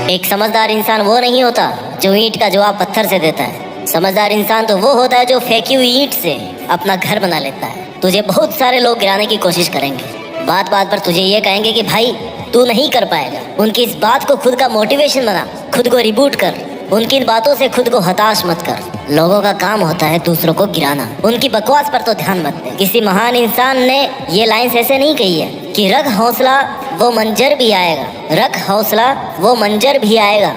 एक समझदार इंसान वो नहीं होता जो ईंट का जवाब पत्थर से देता है। समझदार इंसान तो वो होता है जो फेंकी हुई ईंट से अपना घर बना लेता है। तुझे बहुत सारे लोग गिराने की कोशिश करेंगे, बात बात पर तुझे ये कहेंगे कि भाई तू नहीं कर पाएगा। उनकी इस बात को खुद का मोटिवेशन बना, खुद को रिबूट कर। उनकी इन बातों से खुद को हताश मत कर। लोगों का काम होता है दूसरों को गिराना, उनकी बकवास पर तो ध्यान मत दे। किसी महान इंसान ने ये लाइन्स ऐसे नहीं कही है कि रख हौसला वो मंजर भी आएगा, रख हौसला वो मंजर भी आएगा,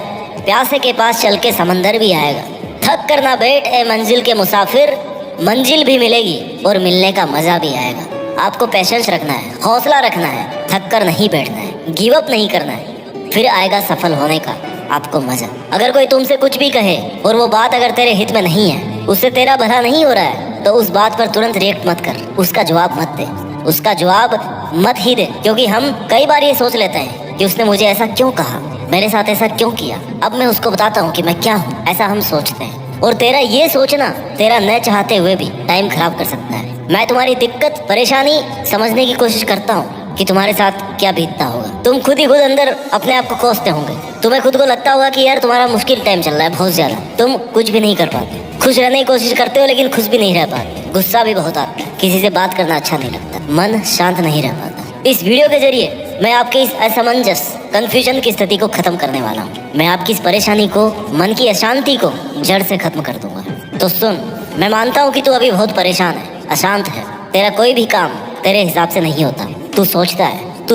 प्यासे के पास चल के समंदर भी आएगा। थक कर ना बैठ ए मंजिल के मुसाफिर, मंजिल भी मिलेगी और मिलने का मजा भी आएगा। आपको पेशेंस रखना है, हौसला रखना है, थक कर नहीं बैठना है, गिव अप नहीं करना है, फिर आएगा सफल होने का आपको मजा। अगर कोई तुमसे कुछ भी कहे और वो बात अगर तेरे हित में नहीं है, उससे तेरा भला नहीं हो रहा है, तो उस बात पर तुरंत रिएक्ट मत कर, उसका जवाब मत दे, उसका जवाब मत ही दे। क्योंकि हम कई बार ये सोच लेते हैं कि उसने मुझे ऐसा क्यों कहा, मेरे साथ ऐसा क्यों किया, अब मैं उसको बताता हूँ कि मैं क्या हूँ, ऐसा हम सोचते हैं। और तेरा ये सोचना तेरा न चाहते हुए भी टाइम खराब कर सकता है। मैं तुम्हारी दिक्कत परेशानी समझने की कोशिश करता हूँ कि तुम्हारे साथ क्या बीतता होगा। तुम खुद ही खुद अंदर अपने आप को कोसते होंगे। तुम्हें खुद को लगता होगा कि यार तुम्हारा मुश्किल टाइम चल रहा है बहुत ज्यादा, तुम कुछ भी नहीं कर पाते, खुश रहने की कोशिश करते हो लेकिन खुश भी नहीं रह पाते, गुस्सा भी बहुत आता है, किसी से बात करना अच्छा नहीं लगता, मन शांत नहीं रह पाता। इस वीडियो के जरिए मैं आपके इस असमंजस कंफ्यूजन की स्थिति को खत्म करने वाला हूँ। मैं आपकी इस परेशानी को, मन की अशांति को जड़ से खत्म कर दूंगा। तो सुन, मैं मानता हूँ कि तू अभी बहुत परेशान है, अशांत है, तेरा कोई भी काम तेरे हिसाब से नहीं होता। तू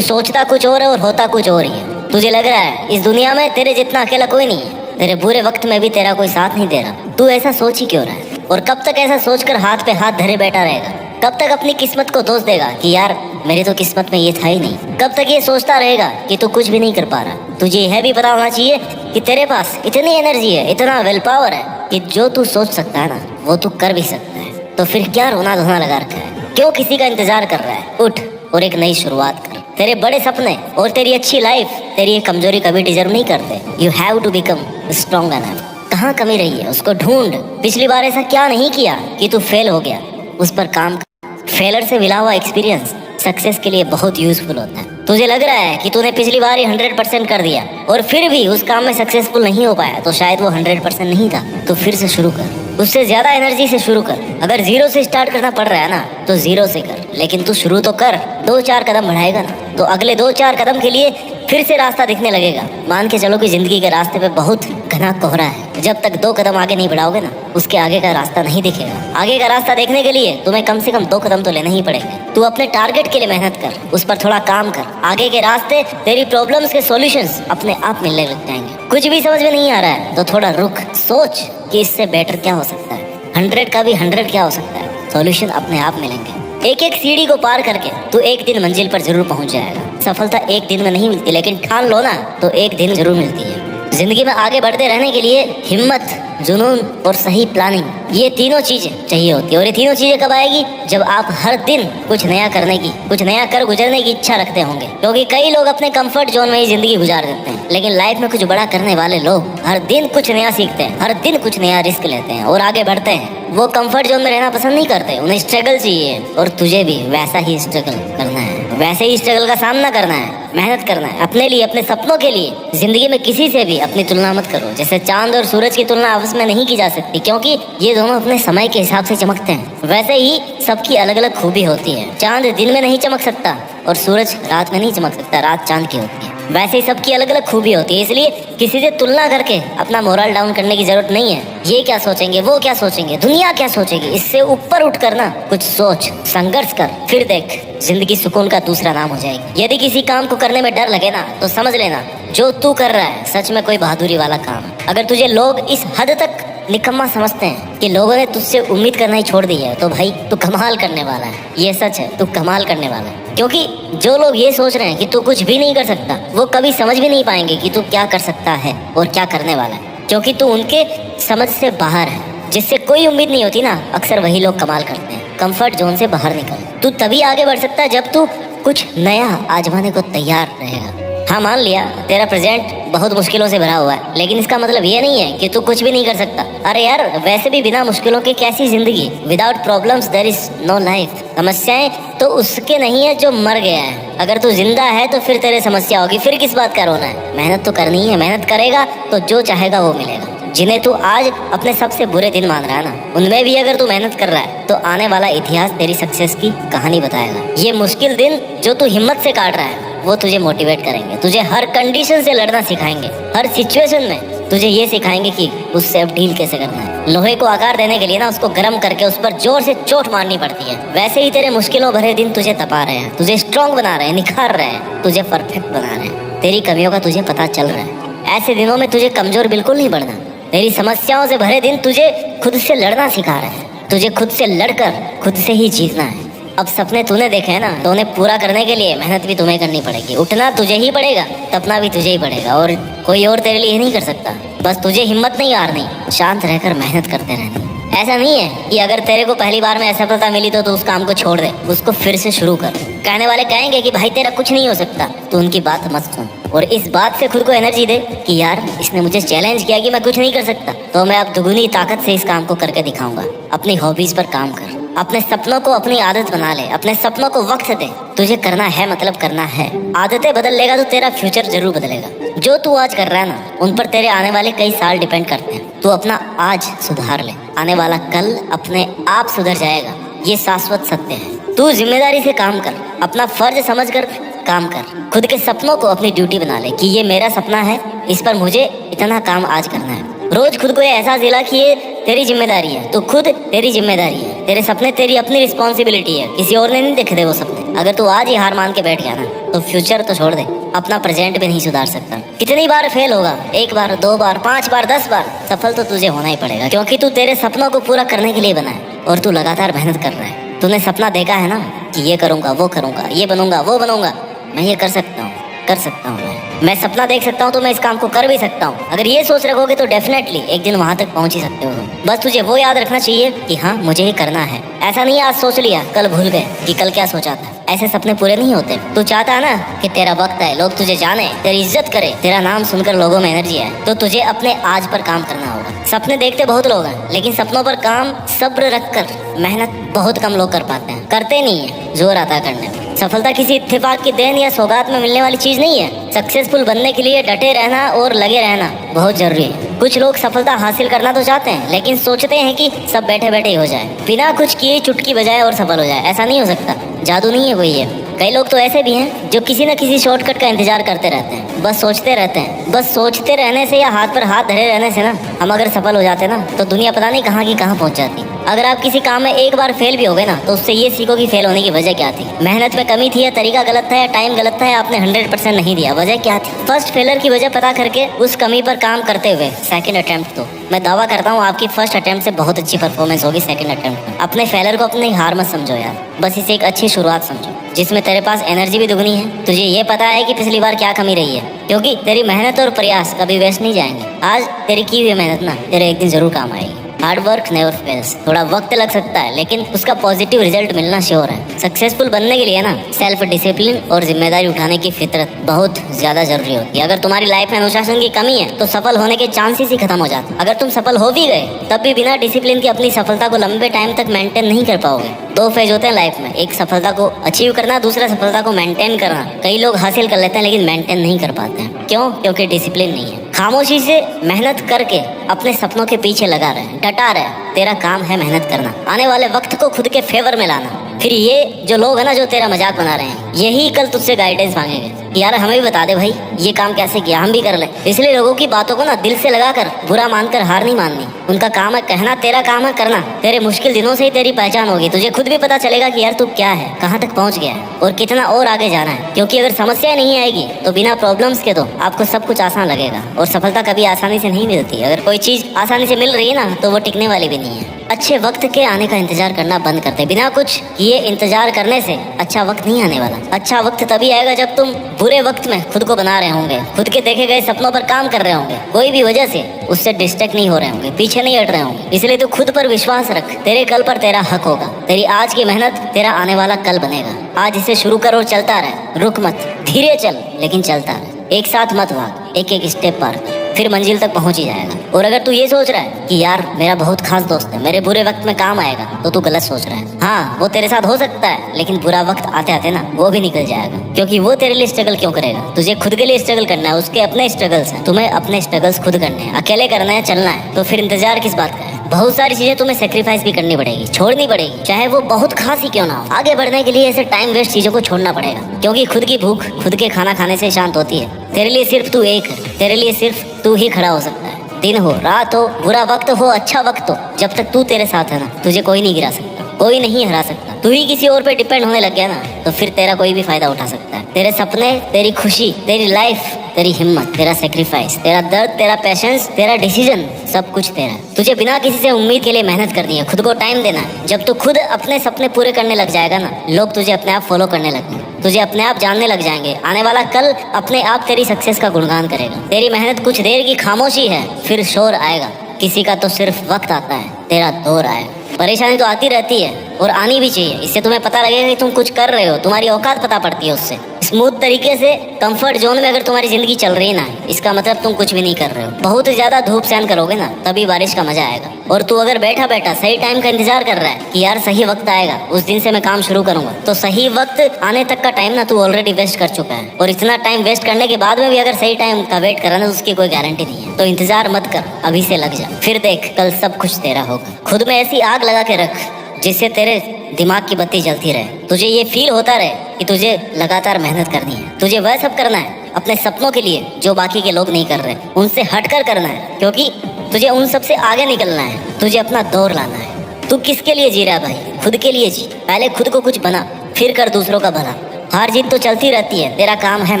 सोचता कुछ और है और होता कुछ और ही है। तुझे लग रहा है इस दुनिया में तेरे जितना अकेला कोई नहीं है, तेरे बुरे वक्त में भी तेरा कोई साथ नहीं दे रहा। तू ऐसा सोच ही क्यों रहा है? और कब तक ऐसा सोचकर हाथ पे हाथ धरे बैठा रहेगा? कब तक अपनी किस्मत को दोष देगा कि यार मेरी तो किस्मत में ये था ही नहीं? कब तक ये सोचता रहेगा कि तू कुछ भी नहीं कर पा रहा? तुझे यह भी पता होना चाहिए कि तेरे पास इतनी एनर्जी है, इतना विल पावर है कि जो तू सोच सकता है ना वो तू कर भी सकता है। तो फिर क्या रोना धोना लगा रखा है? क्यों किसी का इंतजार कर रहा है? उठ और एक नई शुरुआत कर। तेरे बड़े सपने और तेरी अच्छी लाइफ तेरी ये कमजोरी कभी डिजर्व नहीं करते। You have to become strong enough. कहाँ कमी रही है उसको ढूंढ। पिछली बार ऐसा क्या नहीं किया कि तू फेल हो गया, उस पर काम कर। फेलर से मिला हुआ एक्सपीरियंस सक्सेस के लिए बहुत यूजफुल होता है। तुझे लग रहा है कि तूने पिछली बार ही 100% कर दिया और फिर भी उस काम में सक्सेसफुल नहीं हो पाया, तो शायद वो 100% नहीं था। तो फिर से शुरू कर, उससे ज्यादा एनर्जी से शुरू कर। अगर जीरो से स्टार्ट करना पड़ रहा है ना तो जीरो से कर, लेकिन तू शुरू तो कर। 2-4 कदम बढ़ाएगा ना तो अगले 2-4 कदम के लिए फिर से रास्ता दिखने लगेगा। मान के चलो कि जिंदगी के रास्ते पे बहुत घना कोहरा है। जब तक 2 कदम आगे नहीं बढ़ाओगे ना उसके आगे का रास्ता नहीं दिखेगा। आगे का रास्ता देखने के लिए तुम्हें कम से कम 2 कदम तो लेने ही पड़ेंगे। तू अपने टारगेट के लिए मेहनत कर, उस पर थोड़ा काम कर। आगे के रास्ते, तेरी प्रॉब्लम्स के सॉल्यूशंस अपने आप मिलने लग जाएंगे। कुछ भी समझ में नहीं आ रहा है तो थोड़ा रुक, सोच कि इससे बेटर क्या हो सकता है, 100 का भी 100 क्या हो सकता है। सॉल्यूशन अपने आप मिलेंगे। एक एक सीढ़ी को पार करके तू एक दिन मंजिल पर जरूर पहुंच जाएगा। सफलता एक दिन में नहीं मिलती, लेकिन ठान लो ना तो एक दिन जरूर मिलती है। जिंदगी में आगे बढ़ते रहने के लिए हिम्मत, जुनून और सही प्लानिंग, ये तीनों चीजें चाहिए होती है। और ये तीनों चीजें कब आएगी? जब आप हर दिन कुछ नया करने की, कुछ नया कर गुजरने की इच्छा रखते होंगे। क्योंकि कई लोग अपने कंफर्ट जोन में ही जिंदगी गुजार देते हैं, लेकिन लाइफ में कुछ बड़ा करने वाले लोग हर दिन कुछ नया सीखते हैं, हर दिन कुछ नया रिस्क लेते हैं और आगे बढ़ते हैं। वो कंफर्ट जोन में रहना पसंद नहीं करते, उन्हें स्ट्रगल चाहिए। और तुझे भी वैसा ही स्ट्रगल करना है, वैसे ही स्ट्रगल का सामना करना है, मेहनत करना है अपने लिए, अपने सपनों के लिए। जिंदगी में किसी से भी अपनी तुलना मत करो। जैसे चांद और सूरज की तुलना आपस में नहीं की जा सकती, क्योंकि ये दोनों अपने समय के हिसाब से चमकते हैं। वैसे ही सबकी अलग अलग खूबी होती है। चांद दिन में नहीं चमक सकता और सूरज रात में नहीं चमक सकता, रात चांद की होती है। वैसे ही सबकी अलग अलग खूबी होती है, इसलिए किसी से तुलना करके अपना मोरल डाउन करने की जरूरत नहीं है। ये क्या सोचेंगे, वो क्या सोचेंगे, दुनिया क्या सोचेगी, इससे ऊपर उठ कर ना कुछ सोच, संघर्ष कर, फिर देख जिंदगी सुकून का दूसरा नाम हो जाएगी। यदि किसी काम को करने में डर लगे ना तो समझ लेना जो तू कर रहा है सच में कोई बहादुरी वाला काम है। अगर तुझे लोग इस हद तक निकम्मा समझते हैं कि लोगों ने तुझसे उम्मीद करना ही छोड़ दी है, तो भाई तू कमाल करने वाला है। ये सच है, तू कमाल करने वाला है। क्योंकि जो लोग ये सोच रहे हैं कि तू कुछ भी नहीं कर सकता, वो कभी समझ भी नहीं पाएंगे कि तू क्या कर सकता है और क्या करने वाला है। क्योंकि तू उनके समझ से बाहर है। जिससे कोई उम्मीद नहीं होती ना, अक्सर वही लोग कमाल करते हैं। कंफर्ट जोन से बाहर निकल। तू तभी आगे बढ़ सकता है जब तू कुछ नया आजमाने को तैयार रहेगा। हाँ, मान लिया तेरा प्रेजेंट बहुत मुश्किलों से भरा हुआ है, लेकिन इसका मतलब ये नहीं है कि तू कुछ भी नहीं कर सकता। अरे यार, वैसे भी बिना मुश्किलों के कैसी जिंदगी? Without problems there is no life. समस्याएं तो उसके नहीं है जो मर गया है, अगर तू जिंदा है तो फिर तेरे समस्या होगी, फिर किस बात का रोना है। मेहनत तो करनी है, मेहनत करेगा तो जो चाहेगा वो मिलेगा। जिन्हें तू आज अपने सबसे बुरे दिन मान रहा है ना, उनमें भी अगर तू मेहनत कर रहा है तो आने वाला इतिहास तेरी सक्सेस की कहानी बताएगा। ये मुश्किल दिन जो तू हिम्मत से काट रहा है वो तुझे मोटिवेट करेंगे, तुझे हर कंडीशन से लड़ना सिखाएंगे। हर सिचुएशन में तुझे ये सिखाएंगे कि उससे अब डील कैसे करना है। लोहे को आकार देने के लिए ना उसको गर्म करके उस पर जोर से चोट मारनी पड़ती है। वैसे ही तेरे मुश्किलों भरे दिन तुझे तपा रहे हैं, तुझे स्ट्रॉन्ग बना रहे हैं, निखार रहे हैं, तुझे परफेक्ट बना रहे हैं। तेरी कमियों का तुझे पता चल रहा है। ऐसे दिनों में तुझे कमजोर बिल्कुल नहीं बढ़ना। तेरी समस्याओं से भरे दिन तुझे खुद से लड़ना सिखा रहे हैं। तुझे खुद से लड़कर खुद से ही जीतना है। अब सपने तूने देखे हैं ना, तो उन्हें पूरा करने के लिए मेहनत भी तुम्हें करनी पड़ेगी। उठना तुझे ही पड़ेगा, तपना भी तुझे ही पड़ेगा, और कोई और तेरे लिए नहीं कर सकता। बस तुझे हिम्मत नहीं हारनी, शांत रहकर मेहनत करते रहना। ऐसा नहीं है कि अगर तेरे को पहली बार में असफलता मिली तो तू उस काम को छोड़ दे, उसको फिर से शुरू कर। कहने वाले कहेंगे कि भाई तेरा कुछ नहीं हो सकता, तो उनकी बात मत सुन और इस बात से खुद को एनर्जी दे कि यार इसने मुझे चैलेंज किया कि मैं कुछ नहीं कर सकता, तो मैं अब दुगुनी ताकत से इस काम को करके दिखाऊंगा। अपनी हॉबीज पर काम कर, अपने सपनों को अपनी आदत बना ले, अपने सपनों को वक्त दे। तुझे करना है मतलब करना है। आदतें बदल लेगा तो तेरा फ्यूचर जरूर बदलेगा। जो तू आज कर रहा है ना, उन पर तेरे आने वाले कई साल डिपेंड करते हैं। तू अपना आज सुधार ले, आने वाला कल अपने आप सुधर जाएगा। ये शाश्वत सत्य है। तू जिम्मेदारी से काम कर, अपना फर्ज समझ कर काम कर। खुद के सपनों को अपनी ड्यूटी बना ले कि ये मेरा सपना है, इस पर मुझे इतना काम आज करना है। रोज खुद को ये एहसास दिला कि ये तेरी जिम्मेदारी है, तो खुद तेरी जिम्मेदारी है। तेरे सपने तेरी अपनी रिस्पॉन्सिबिलिटी है, किसी और ने नहीं देखे थे वो सपने। अगर तू आज ही हार मान के बैठ गया ना, तो फ्यूचर तो छोड़ दे, अपना प्रेजेंट भी नहीं सुधार सकता। कितनी बार फेल होगा? 1 बार, 2 बार, 5 बार, 10 बार, सफल तो तुझे होना ही पड़ेगा, क्योंकि तू तेरे सपनों को पूरा करने के लिए बना है और तू लगातार मेहनत कर रहा है। तूने सपना देखा है ना कि ये करूंगा, वो करूंगा, ये बनूंगा, वो बनूंगा, मैं ये कर सकता हूँ, कर सकता हूँ। मैं सपना देख सकता हूँ तो मैं इस काम को कर भी सकता हूँ। अगर ये सोच रखोगे तो डेफिनेटली एक दिन वहां तक पहुंच ही सकते हो। बस तुझे वो याद रखना चाहिए कि हाँ मुझे ही करना है। ऐसा नहीं आज सोच लिया कल भूल गए कि कल क्या सोचा था। ऐसे सपने पूरे नहीं होते। तू चाहता है ना कि तेरा वक्त है, लोग तुझे जाने, तेरी इज्जत करे, तेरा नाम सुनकर लोगों में एनर्जी है, तो तुझे अपने आज पर काम करना होगा। सपने देखते बहुत लोग हैं, लेकिन सपनों पर काम सब्र रखकर मेहनत बहुत कम लोग कर पाते हैं। करते नहीं है, जोर आता है करने में। सफलता किसी इत्तेफाक की देन या सौगात में मिलने वाली चीज नहीं है। सक्सेसफुल बनने के लिए डटे रहना और लगे रहना बहुत जरूरी है। कुछ लोग सफलता हासिल करना तो चाहते हैं, लेकिन सोचते हैं कि सब बैठे बैठे ही हो जाए, बिना कुछ किए चुटकी बजाए और सफल हो जाए। ऐसा नहीं हो सकता, जादू नहीं है कोई ये। कई लोग तो ऐसे भी हैं जो किसी न किसी शॉर्टकट का इंतजार करते रहते हैं, बस सोचते रहते हैं। बस सोचते रहने से या हाथ पर हाथ धरे रहने से ना, हम अगर सफल हो जाते ना, तो दुनिया पता नहीं कहाँ की कहाँ पहुँच जाती। अगर आप किसी काम में एक बार फेल भी हो गए ना, तो उससे ये सीखो कि फेल होने की वजह क्या थी। मेहनत में कमी थी, या तरीका गलत था, या टाइम गलत था, या आपने 100% नहीं दिया। वजह क्या थी? फर्स्ट फेलर की वजह पता करके उस कमी पर काम करते हुए सेकंड अटेम्प्ट, तो मैं दावा करता हूँ आपकी फर्स्ट अटेम्प्ट से बहुत अच्छी परफॉर्मेंस होगी सेकंड अटेम्प्ट में। अपने फेलर को अपनी हार मत समझो यार, बस इसे एक अच्छी शुरुआत समझो, जिसमें तेरे पास एनर्जी भी दुगनी है। तुझे ये पता है कि पिछली बार क्या कमी रही है, क्योंकि तेरी मेहनत और प्रयास कभी वेस्ट नहीं जाएंगे। आज तेरी की हुई मेहनत ना तेरे एक दिन जरूर काम आएगी। Hard work never fails. थोड़ा वक्त लग सकता है, लेकिन उसका पॉजिटिव रिजल्ट मिलना श्योर है। सक्सेसफुल बनने के लिए ना सेल्फ डिसिप्लिन और जिम्मेदारी उठाने की फितरत बहुत ज्यादा जरूरी होती है। अगर तुम्हारी लाइफ में अनुशासन की कमी है तो सफल होने के चांसेस ही खत्म हो जाते। अगर तुम सफल हो भी गए तब भी बिना डिसिप्लिन की अपनी सफलता को लंबे टाइम तक मेंटेन नहीं कर पाओगे। 2 फेज होते हैं लाइफ में, एक सफलता को अचीव करना, दूसरा सफलता को मेंटेन करना। कई लोग हासिल कर लेते हैं लेकिन मेंटेन नहीं कर पाते हैं। क्यों? क्योंकि डिसिप्लिन नहीं है। खामोशी से मेहनत करके अपने सपनों के पीछे लगा रहे, डटा रहे। तेरा काम है मेहनत करना, आने वाले वक्त को खुद के फेवर में लाना। फिर ये जो लोग है ना जो तेरा मजाक बना रहे हैं, यही कल तुझसे गाइडेंस मांगेंगे, यार हमें भी बता दे भाई ये काम कैसे किया, हम भी कर ले। इसलिए लोगों की बातों को ना दिल से लगाकर बुरा मानकर हार नहीं माननी। उनका काम है कहना, तेरा काम है करना। तेरे मुश्किल दिनों से ही तेरी पहचान होगी। तुझे खुद भी पता चलेगा कि यार तू क्या है, कहाँ तक पहुँच गया है और कितना और आगे जाना है। क्योंकि अगर समस्या नहीं आएगी तो बिना प्रॉब्लम्स के तो आपको सब कुछ आसान लगेगा, और सफलता कभी आसानी से नहीं मिलती। अगर कोई चीज आसानी से मिल रही है ना, तो वो टिकने वाली भी नहीं है। अच्छे वक्त के आने का इंतजार करना बंद कर दे। बिना कुछ किए इंतजार करने से अच्छा वक्त नहीं आने वाला। अच्छा वक्त तभी आएगा जब तुम बुरे वक्त में खुद को बना रहे होंगे, खुद के देखे गए सपनों पर काम कर रहे होंगे, कोई भी वजह से उससे डिस्ट्रैक्ट नहीं हो रहे होंगे, पीछे नहीं हट रहे होंगे। इसलिए तू खुद पर विश्वास रख। तेरे कल पर तेरा हक होगा। तेरी आज की मेहनत तेरा आने वाला कल बनेगा। आज इसे शुरू कर और चलता रहे, रुक मत, धीरे चल लेकिन चलता रहे। एक साथ मत भाग, एक एक स्टेप पार कर। फिर मंजिल तक पहुंच ही जाएगा। और अगर तू ये सोच रहा है कि यार मेरा बहुत खास दोस्त है, मेरे बुरे वक्त में काम आएगा, तो तू गलत सोच रहा है। हाँ, वो तेरे साथ हो सकता है, लेकिन बुरा वक्त आते आते ना वो भी निकल जाएगा। क्योंकि वो तेरे लिए स्ट्रगल क्यों करेगा? तुझे खुद के लिए स्ट्रगल करना है, उसके अपने स्ट्रगल्स हैं। तुम्हें अपने स्ट्रगल्स खुद करने हैं, अकेले करना है, चलना है। तो फिर इंतजार किस बात का है? बहुत सारी चीजें तुम्हें सेक्रीफाइस भी करनी पड़ेगी, छोड़नी पड़ेगी, चाहे वो बहुत खास ही क्यों ना हो। आगे बढ़ने के लिए ऐसे टाइम वेस्ट चीजों को छोड़ना पड़ेगा, क्योंकि खुद की भूख खुद के खाना खाने से शांत होती है। तेरे लिए सिर्फ तू एक है, तेरे लिए सिर्फ तू ही खड़ा हो सकता है। दिन हो, रात हो, बुरा वक्त हो, अच्छा वक्त हो, जब तक तू तेरे साथ है ना, तुझे कोई नहीं गिरा सकता, कोई नहीं हरा सकता। तू ही किसी और पे डिपेंड होने लग गया ना, तो फिर तेरा कोई भी फायदा उठा सकता है। तेरे सपने, तेरी खुशी, तेरी लाइफ, तेरी हिम्मत, तेरा सेक्रीफाइस, तेरा दर्द, तेरा पेशेंस, तेरा डिसीजन, सब कुछ तेरा है। तुझे बिना किसी से उम्मीद के लिए मेहनत करनी है, खुद को टाइम देना है। जब तू खुद अपने सपने पूरे करने लग जाएगा ना, लोग तुझे अपने आप फॉलो करने लगेंगे, तुझे अपने आप जानने लग जाएंगे। आने वाला कल अपने आप तेरी सक्सेस का गुणगान करेगा। तेरी मेहनत कुछ देर की खामोशी है, फिर शोर आएगा। किसी का तो सिर्फ वक्त आता है, तेरा दौर आएगा। परेशानी तो आती रहती है और आनी भी चाहिए, इससे तुम्हें पता लगेगा कि तुम कुछ कर रहे हो, तुम्हारी औकात पता पड़ती है उससे। स्मूथ तरीके से कंफर्ट जोन में अगर तुम्हारी जिंदगी चल रही ना, इसका मतलब तुम कुछ भी नहीं कर रहे हो। बहुत ज्यादा धूप सहन करोगे ना, तभी बारिश का मजा आएगा। और तू अगर बैठा बैठा सही टाइम का इंतजार कर रहा है कि यार सही वक्त आएगा, उस दिन से मैं काम शुरू करूंगा, तो सही वक्त आने तक का टाइम ना तू ऑलरेडी वेस्ट कर चुका है। और इतना टाइम वेस्ट करने के बाद में भी अगर सही टाइम का वेट करा ना, तो उसकी कोई गारंटी नहीं है। तो इंतजार मत कर, अभी से लग जा, फिर देख कल सब कुछ तेरा होगा। खुद में ऐसी आग लगा के रख जिससे तेरे दिमाग की बत्ती जलती रहे, तुझे ये फील होता रहे कि तुझे लगातार मेहनत करनी है। तुझे वह सब करना है अपने सपनों के लिए जो बाकी के लोग नहीं कर रहे, उनसे हटकर करना है, क्योंकि तुझे उन सब से आगे निकलना है। तुझे अपना दौर लाना है। तू किसके लिए जी रहा है भाई? खुद के लिए जी। पहले खुद को कुछ बना, फिर कर दूसरों का भला। हार जीत तो चलती रहती है, तेरा काम है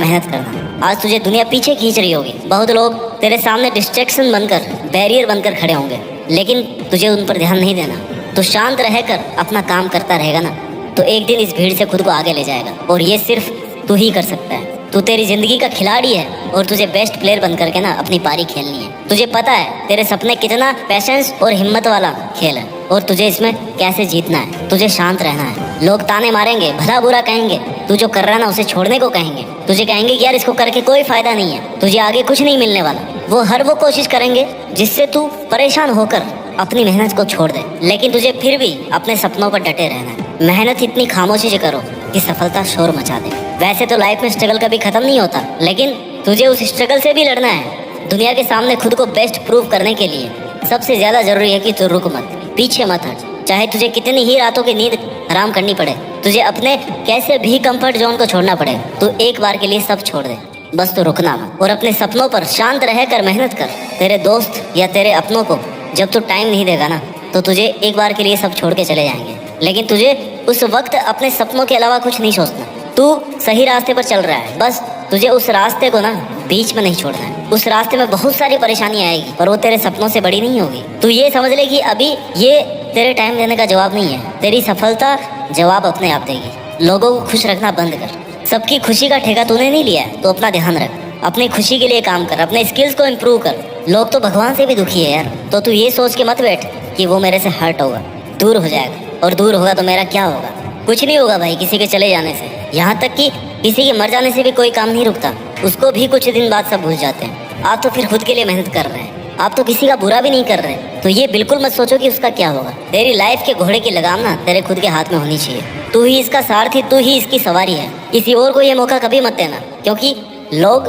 मेहनत करना। आज तुझे दुनिया पीछे खींच रही होगी, बहुत लोग तेरे सामने डिस्ट्रैक्शन बनकर, बैरियर बनकर खड़े होंगे, लेकिन तुझे उन पर ध्यान नहीं देना। तो शांत रहकर अपना काम करता रहेगा ना, तो एक दिन इस भीड़ से खुद को आगे ले जाएगा। और ये सिर्फ तू ही कर सकता है। तू तेरी जिंदगी का खिलाड़ी है और तुझे बेस्ट प्लेयर बन करके ना अपनी पारी खेलनी है। तुझे पता है तेरे सपने कितना पेशेंस और हिम्मत वाला खेल है, और तुझे इसमें कैसे जीतना है। तुझे शांत रहना है। लोग ताने मारेंगे, भला बुरा कहेंगे, तू जो कर रहा है ना उसे छोड़ने को कहेंगे। तुझे कहेंगे कि यार इसको करके कोई फायदा नहीं है, तुझे आगे कुछ नहीं मिलने वाला। वो कोशिश करेंगे जिससे तू परेशान होकर अपनी मेहनत को छोड़ दे, लेकिन तुझे फिर भी अपने सपनों पर डटे रहना है। मेहनत इतनी खामोशी से करो कि सफलता शोर मचा दे। वैसे तो लाइफ में स्ट्रगल कभी खत्म नहीं होता, लेकिन तुझे उस स्ट्रगल से भी लड़ना है। दुनिया के सामने खुद को बेस्ट प्रूव करने के लिए सबसे ज्यादा जरूरी है कि तू रुक मत, पीछे मत हट। चाहे तुझे कितनी ही रातों की नींद हराम करनी पड़े, तुझे अपने कैसे भी कंफर्ट जोन को छोड़ना पड़े, तो एक बार के लिए सब छोड़ दे। बस तो रुकना मत और अपने सपनों पर शांत रहकर मेहनत कर। तेरे दोस्त या तेरे अपनों को जब तू टाइम नहीं देगा ना, तो तुझे एक बार के लिए सब छोड़ के चले जाएंगे, लेकिन तुझे उस वक्त अपने सपनों के अलावा कुछ नहीं सोचना। तू सही रास्ते पर चल रहा है, बस तुझे उस रास्ते को ना बीच में नहीं छोड़ना है। उस रास्ते में बहुत सारी परेशानियां आएगी, पर वो तेरे सपनों से बड़ी नहीं होगी। तू ये समझ ले कि अभी ये तेरे टाइम देने का जवाब नहीं है, तेरी सफलता जवाब अपने आप देगी। लोगों को खुश रखना बंद कर। सबकी खुशी का ठेका तूने नहीं लिया है, तो अपना ध्यान रख, अपनी खुशी के लिए काम कर, अपने स्किल्स को इम्प्रूव कर। लोग तो भगवान से भी दुखी है यार, तो तू ये सोच के मत बैठ कि वो मेरे से हर्ट होगा, दूर हो जाएगा, और दूर होगा तो मेरा क्या होगा। कुछ नहीं होगा भाई किसी के चले जाने से, यहाँ तक कि किसी के मर जाने से भी कोई काम नहीं रुकता, उसको भी कुछ दिन बाद सब भूल जाते हैं। आप तो फिर खुद के लिए मेहनत कर रहे हैं, आप तो किसी का बुरा भी नहीं कर रहे, तो ये बिल्कुल मत सोचो कि उसका क्या होगा। तेरी लाइफ के घोड़े की लगाम ना तेरे खुद के हाथ में होनी चाहिए। तू ही इसका सारथी, तू ही इसकी सवारी है। किसी और को ये मौका कभी मत देना, क्योंकि लोग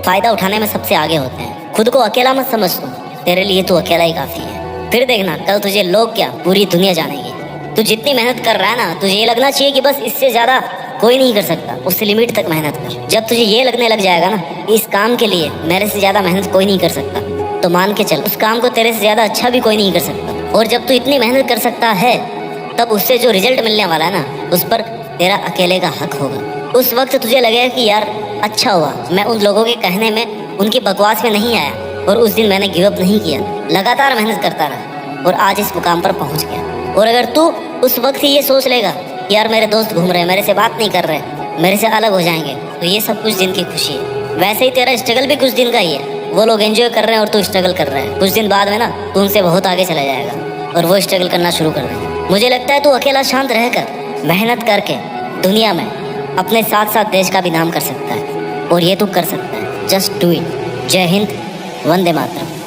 फायदा उठाने में सबसे आगे होते हैं। खुद को अकेला मत समझ तू, तेरे लिए तू अकेला ही काफी है। फिर देखना कल तुझे लोग क्या पूरी दुनिया जानेगी। तू जितनी मेहनत कर रहा है ना, तुझे ये लगना चाहिए कि बस इससे ज्यादा कोई नहीं कर सकता, उससे लिमिट तक मेहनत कर। जब तुझे ये लगने लग जाएगा ना, इस काम के लिए मेरे से ज्यादा मेहनत कोई नहीं कर सकता, तो मान के चल उस काम को तेरे से ज्यादा अच्छा भी कोई नहीं कर सकता। और जब तू इतनी मेहनत कर सकता है, तब उससे जो रिजल्ट मिलने वाला है ना, उस पर तेरा अकेले का हक होगा। उस वक्त तुझे लगेगा कि यार अच्छा हुआ मैं उन लोगों के कहने में, उनकी बकवास में नहीं आया, और उस दिन मैंने गिव अप नहीं किया, लगातार मेहनत करता रहा और आज इस मुकाम पर पहुंच गया। और अगर तू उस वक्त ही ये सोच लेगा कि यार मेरे दोस्त घूम रहे हैं, मेरे से बात नहीं कर रहे, मेरे से अलग हो जाएंगे, तो ये सब कुछ दिन की खुशी है। वैसे ही तेरा स्ट्रगल भी कुछ दिन का ही है। वो लोग एंजॉय कर रहे हैं और तू स्ट्रगल कर रहा है, कुछ दिन बाद में ना तू उनसे बहुत आगे चला जाएगा और वो स्ट्रगल करना शुरू कर देगा। मुझे लगता है तू अकेला शांत रहकर मेहनत करके दुनिया में अपने साथ साथ देश का भी नाम कर सकता है, और ये तू कर सकता है। Just do it. जय हिंद, वंदे मातरम।